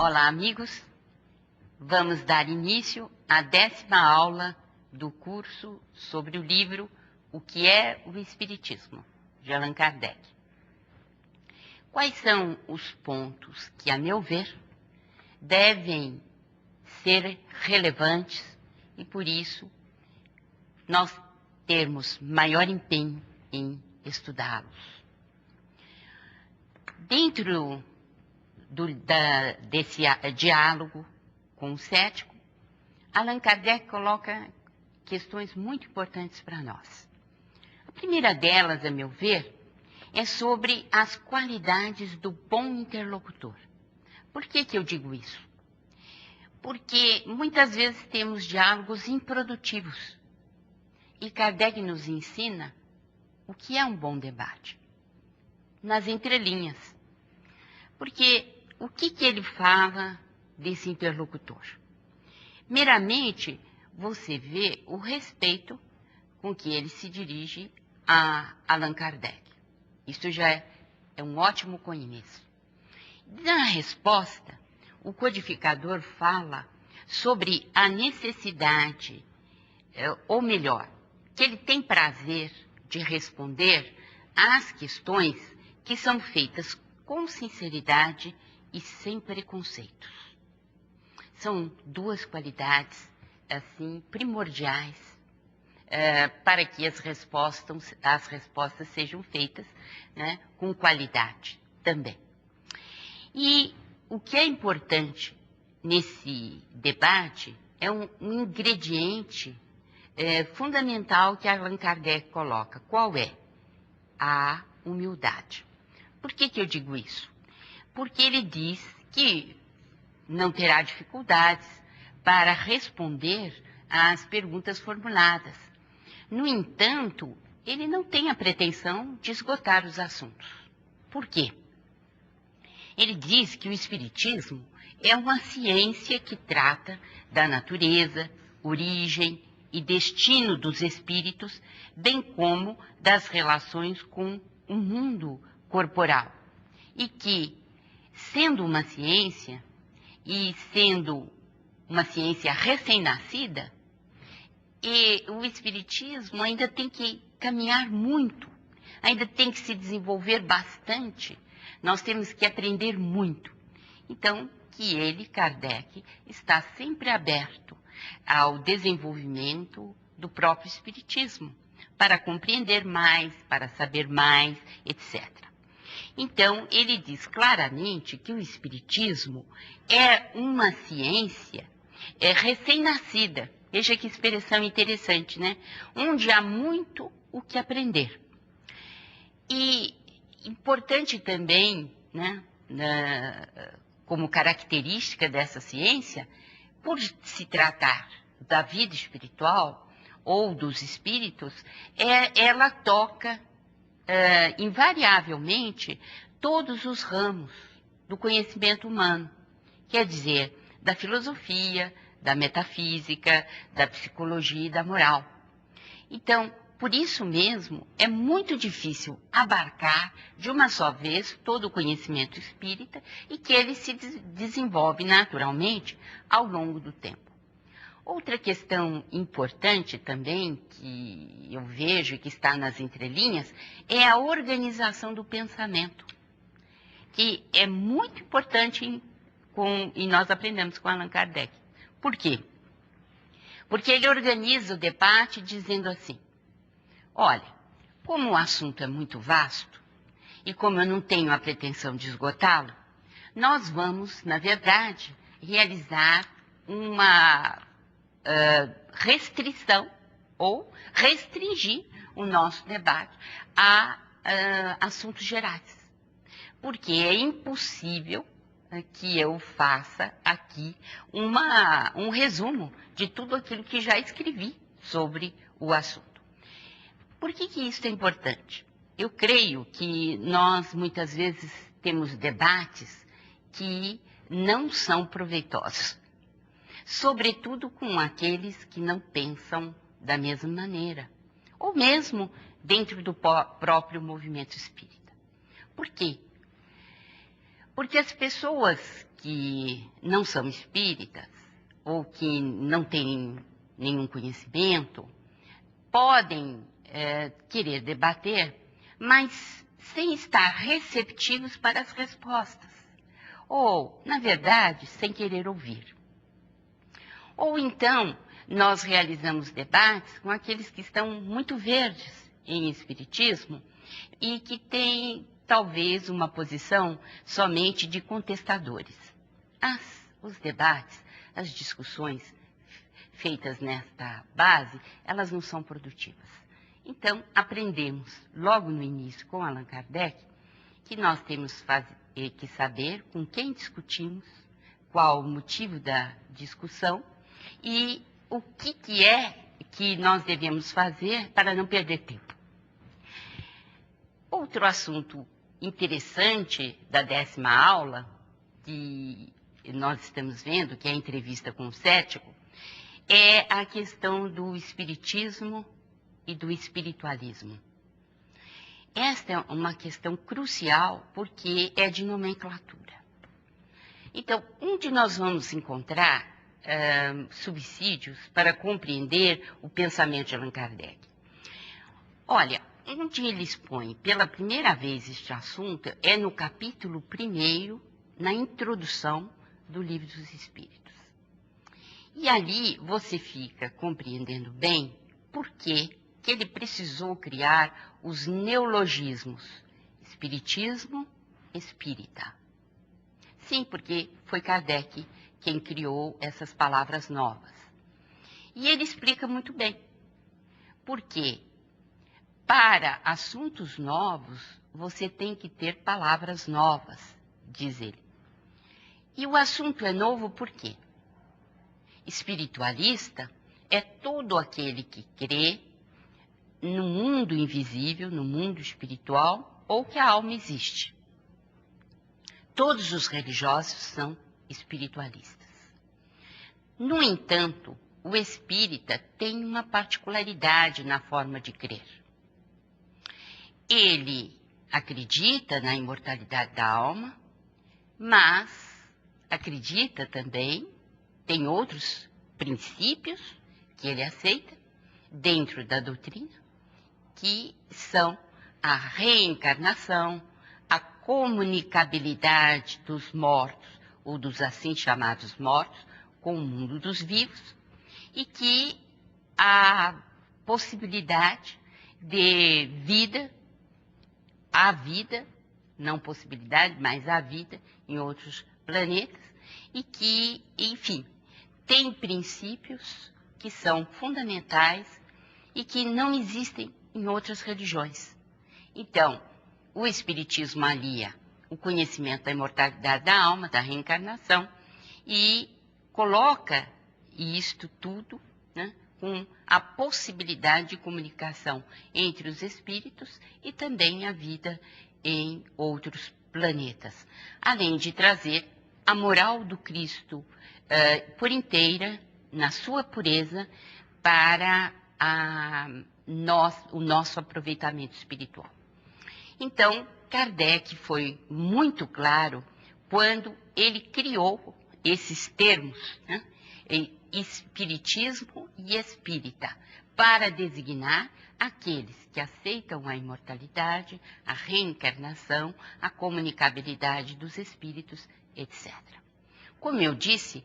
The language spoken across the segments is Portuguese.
Olá, amigos. Vamos dar início à 10ª aula do curso sobre o livro O que é o Espiritismo, de Allan Kardec. Quais são os pontos que, a meu ver, devem ser relevantes e, por isso, nós termos maior empenho em estudá-los? Dentro desse diálogo com o cético, Allan Kardec coloca questões muito importantes para nós. A primeira delas, a meu ver, é sobre as qualidades do bom interlocutor. Por que eu digo isso? Porque muitas vezes temos diálogos improdutivos. E Kardec nos ensina o que é um bom debate, nas entrelinhas. Porque o que ele fala desse interlocutor? Meramente, você vê o respeito com que ele se dirige a Allan Kardec. Isso já é um ótimo começo. Na resposta, o codificador fala sobre a necessidade, ou melhor, que ele tem prazer de responder às questões que são feitas com sinceridade e sem preconceitos. São duas qualidades, assim, primordiais para que as respostas sejam feitas, né, com qualidade também. E o que é importante nesse debate é um ingrediente fundamental que Allan Kardec coloca. Qual é? A humildade. Por que eu digo isso? Porque ele diz que não terá dificuldades para responder às perguntas formuladas. No entanto, ele não tem a pretensão de esgotar os assuntos. Por quê? Ele diz que o Espiritismo é uma ciência que trata da natureza, origem e destino dos espíritos, bem como das relações com o mundo corporal. E que, sendo uma ciência, e sendo uma ciência recém-nascida, o Espiritismo ainda tem que caminhar muito, ainda tem que se desenvolver bastante, nós temos que aprender muito. Então, que ele, Kardec, está sempre aberto ao desenvolvimento do próprio Espiritismo, para compreender mais, para saber mais, etc. Então, ele diz claramente que o Espiritismo é uma ciência recém-nascida. Veja que expressão interessante, né? Onde há muito o que aprender. E importante também, né, como característica dessa ciência, por se tratar da vida espiritual ou dos espíritos, ela toca invariavelmente todos os ramos do conhecimento humano, quer dizer, da filosofia, da metafísica, da psicologia e da moral. Então, por isso mesmo, é muito difícil abarcar de uma só vez todo o conhecimento espírita e que ele se desenvolve naturalmente ao longo do tempo. Outra questão importante também, que eu vejo e que está nas entrelinhas, é a organização do pensamento, que é muito importante e nós aprendemos com Allan Kardec. Por quê? Porque ele organiza o debate dizendo assim: olha, como o assunto é muito vasto, e como eu não tenho a pretensão de esgotá-lo, nós vamos, na verdade, realizar uma restrição ou restringir o nosso debate a assuntos gerais. Porque é impossível que eu faça aqui um resumo de tudo aquilo que já escrevi sobre o assunto. Por que isso é importante? Eu creio que nós, muitas vezes, temos debates que não são proveitosos, sobretudo com aqueles que não pensam da mesma maneira, ou mesmo dentro do próprio movimento espírita. Por quê? Porque as pessoas que não são espíritas ou que não têm nenhum conhecimento podem querer debater, mas sem estar receptivos para as respostas, ou, na verdade, sem querer ouvir. Ou então, nós realizamos debates com aqueles que estão muito verdes em espiritismo e que têm, talvez, uma posição somente de contestadores. Os debates, as discussões feitas nesta base, elas não são produtivas. Então, aprendemos logo no início com Allan Kardec que nós temos que saber com quem discutimos, qual o motivo da discussão e o que é que nós devemos fazer para não perder tempo. Outro assunto interessante da 10ª aula, que nós estamos vendo, que é a entrevista com o cético, é a questão do espiritismo e do espiritualismo. Esta é uma questão crucial porque é de nomenclatura. Então, onde nós vamos encontrar subsídios para compreender o pensamento de Allan Kardec? Olha, onde ele expõe pela primeira vez este assunto é no capítulo 1º, na introdução do Livro dos Espíritos. E ali você fica compreendendo bem por que ele precisou criar os neologismos espiritismo, espírita. Sim, porque foi Kardec quem criou essas palavras novas. E ele explica muito bem. Porque para assuntos novos, você tem que ter palavras novas, diz ele. E o assunto é novo por quê? Espiritualista é todo aquele que crê no mundo invisível, no mundo espiritual, ou que a alma existe. Todos os religiosos são espiritualistas. No entanto, o espírita tem uma particularidade na forma de crer. Ele acredita na imortalidade da alma, mas acredita também, tem outros princípios que ele aceita dentro da doutrina, que são a reencarnação, a comunicabilidade dos mortos, ou dos assim chamados mortos, com o mundo dos vivos, e que a possibilidade de vida, a vida, não possibilidade, mas a vida em outros planetas, e que, enfim, tem princípios que são fundamentais e que não existem em outras religiões. Então, o Espiritismo alia o conhecimento da imortalidade da alma, da reencarnação, e coloca isto tudo, né, com a possibilidade de comunicação entre os espíritos e também a vida em outros planetas, além de trazer a moral do Cristo por inteira, na sua pureza, para o nosso aproveitamento espiritual. Então, Kardec foi muito claro quando ele criou esses termos, né, espiritismo e espírita, para designar aqueles que aceitam a imortalidade, a reencarnação, a comunicabilidade dos espíritos, etc. Como eu disse,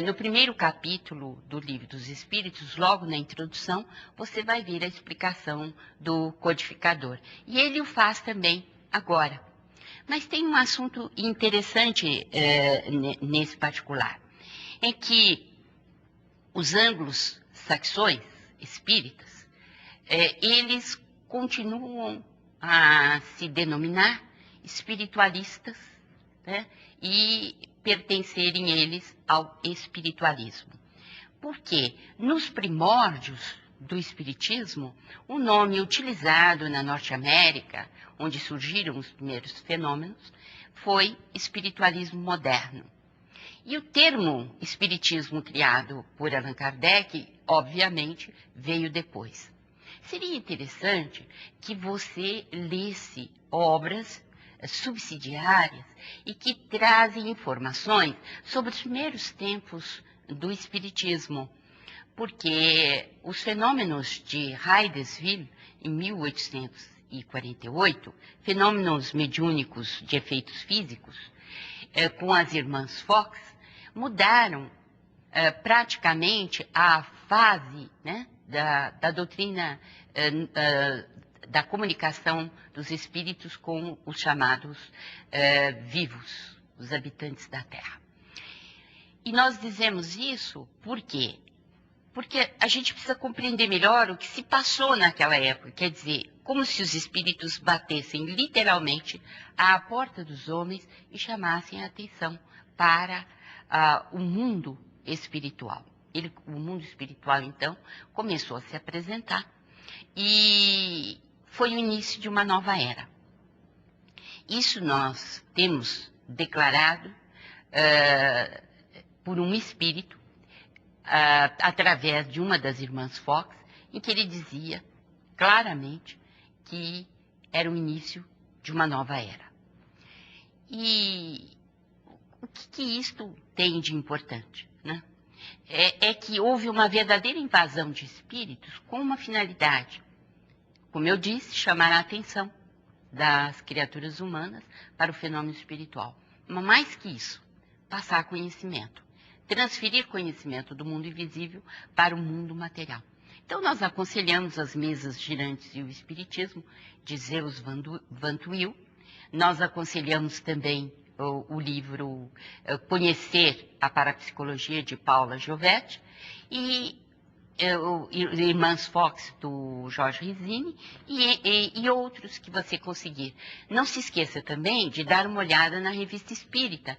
no primeiro capítulo do Livro dos Espíritos, logo na introdução, você vai ver a explicação do codificador. E ele o faz também agora. Mas tem um assunto interessante nesse particular. É que os anglo-saxões espíritas, eles continuam a se denominar espiritualistas, né, e pertencerem eles ao espiritualismo. Porque nos primórdios do espiritismo, o nome utilizado na Norte América, onde surgiram os primeiros fenômenos, foi espiritualismo moderno. E o termo espiritismo criado por Allan Kardec, obviamente, veio depois. Seria interessante que você lesse obras subsidiárias e que trazem informações sobre os primeiros tempos do Espiritismo, porque os fenômenos de Hydesville, em 1848, fenômenos mediúnicos de efeitos físicos, com as irmãs Fox, mudaram praticamente a fase, né, da doutrina da comunicação dos espíritos com os chamados vivos, os habitantes da Terra. E nós dizemos isso por quê? Porque a gente precisa compreender melhor o que se passou naquela época, quer dizer, como se os espíritos batessem literalmente à porta dos homens e chamassem a atenção para o mundo espiritual. O mundo espiritual, então, começou a se apresentar e foi o início de uma nova era. Isso nós temos declarado por um espírito, através de uma das irmãs Fox, em que ele dizia claramente que era o início de uma nova era. E o que isto tem de importante, né? É que houve uma verdadeira invasão de espíritos com uma finalidade, como eu disse, chamar a atenção das criaturas humanas para o fenômeno espiritual. Mas mais que isso, passar conhecimento, transferir conhecimento do mundo invisível para o mundo material. Então, nós aconselhamos as mesas girantes e o espiritismo de Zeus Van Tuyl. Nós aconselhamos também o livro Conhecer a Parapsicologia, de Paula Giovetti, e Irmãs Fox, do Jorge Rizzini, e outros que você conseguir. Não se esqueça também de dar uma olhada na Revista Espírita,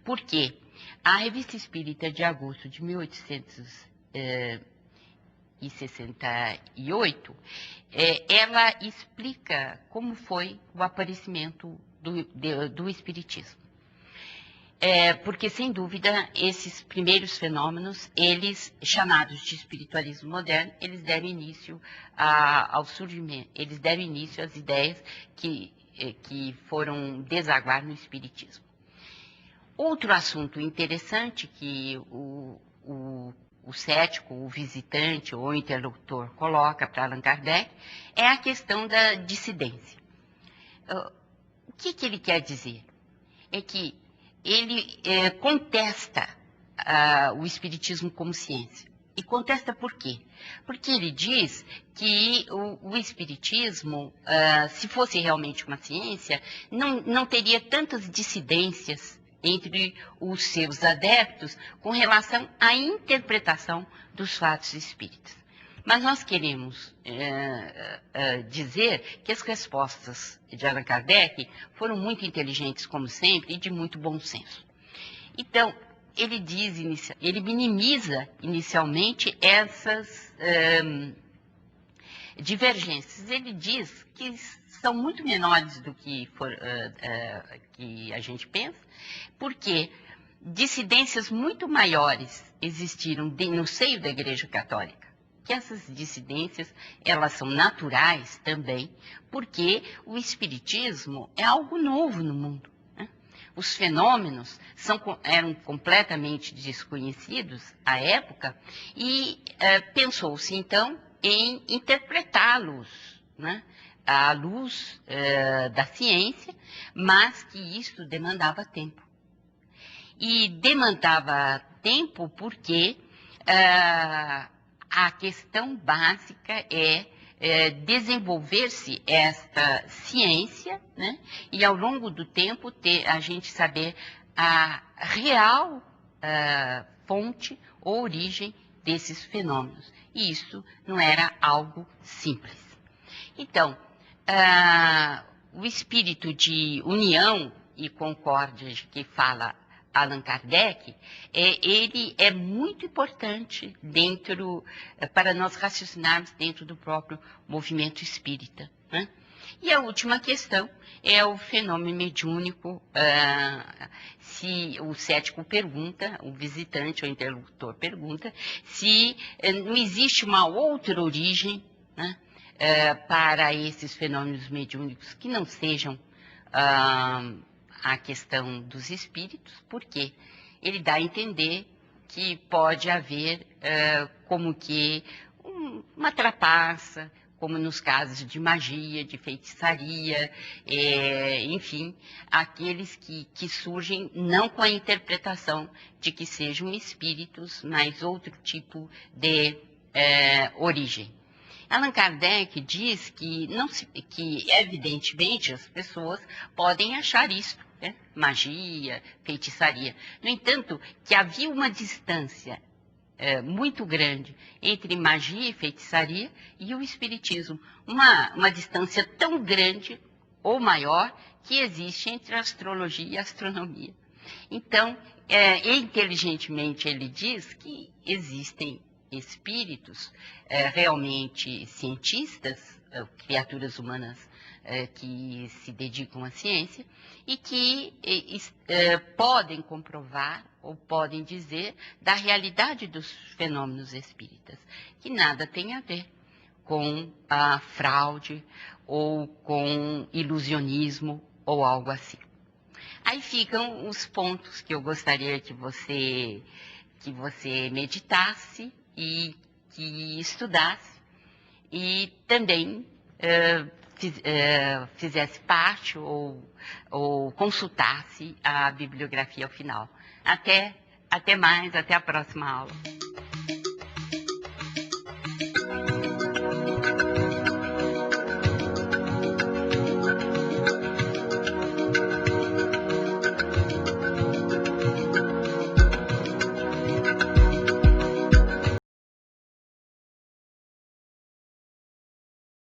porque a Revista Espírita de agosto de 1868, ela explica como foi o aparecimento do Espiritismo. Porque, sem dúvida, esses primeiros fenômenos, eles, chamados de espiritualismo moderno, eles deram início ao surgimento, eles deram início às ideias que foram desaguar no Espiritismo. Outro assunto interessante que o cético, o visitante ou o interlocutor coloca para Allan Kardec é a questão da dissidência. O que ele quer dizer? É que ele contesta o Espiritismo como ciência. E contesta por quê? Porque ele diz que o Espiritismo, se fosse realmente uma ciência, não teria tantas dissidências entre os seus adeptos com relação à interpretação dos fatos espíritas. Mas nós queremos dizer que as respostas de Allan Kardec foram muito inteligentes, como sempre, e de muito bom senso. Então, ele minimiza inicialmente essas divergências. Ele diz que são muito menores do que a gente pensa, porque dissidências muito maiores existiram no seio da Igreja Católica. Que essas dissidências, elas são naturais também, porque o Espiritismo é algo novo no mundo, né? Os fenômenos eram completamente desconhecidos à época e pensou-se, então, em interpretá-los, né, à luz da ciência, mas que isso demandava tempo. E demandava tempo porque a questão básica é desenvolver-se esta ciência, né, e ao longo do tempo a gente saber a real fonte ou origem desses fenômenos. E isso não era algo simples. Então, o espírito de união e concórdia que fala Allan Kardec, ele é muito importante para nós raciocinarmos dentro do próprio movimento espírita, né? E a última questão é o fenômeno mediúnico. Se o cético pergunta, o visitante ou interlocutor pergunta, se não existe uma outra origem, né, para esses fenômenos mediúnicos que não sejam a questão dos espíritos, porque ele dá a entender que pode haver como que uma trapaça, como nos casos de magia, de feitiçaria, enfim, aqueles que surgem não com a interpretação de que sejam espíritos, mas outro tipo de origem. Allan Kardec diz que, evidentemente, as pessoas podem achar isso, né? Magia, feitiçaria. No entanto, que havia uma distância muito grande entre magia e feitiçaria e o espiritismo. Uma distância tão grande ou maior que existe entre a astrologia e a astronomia. Então, inteligentemente ele diz que existem espíritos realmente cientistas, criaturas humanas que se dedicam à ciência e que podem comprovar ou podem dizer da realidade dos fenômenos espíritas, que nada tem a ver com a fraude ou com ilusionismo ou algo assim. Aí ficam os pontos que eu gostaria que você meditasse e que estudasse e também fizesse parte ou consultasse a bibliografia ao final. Até mais, até a próxima aula.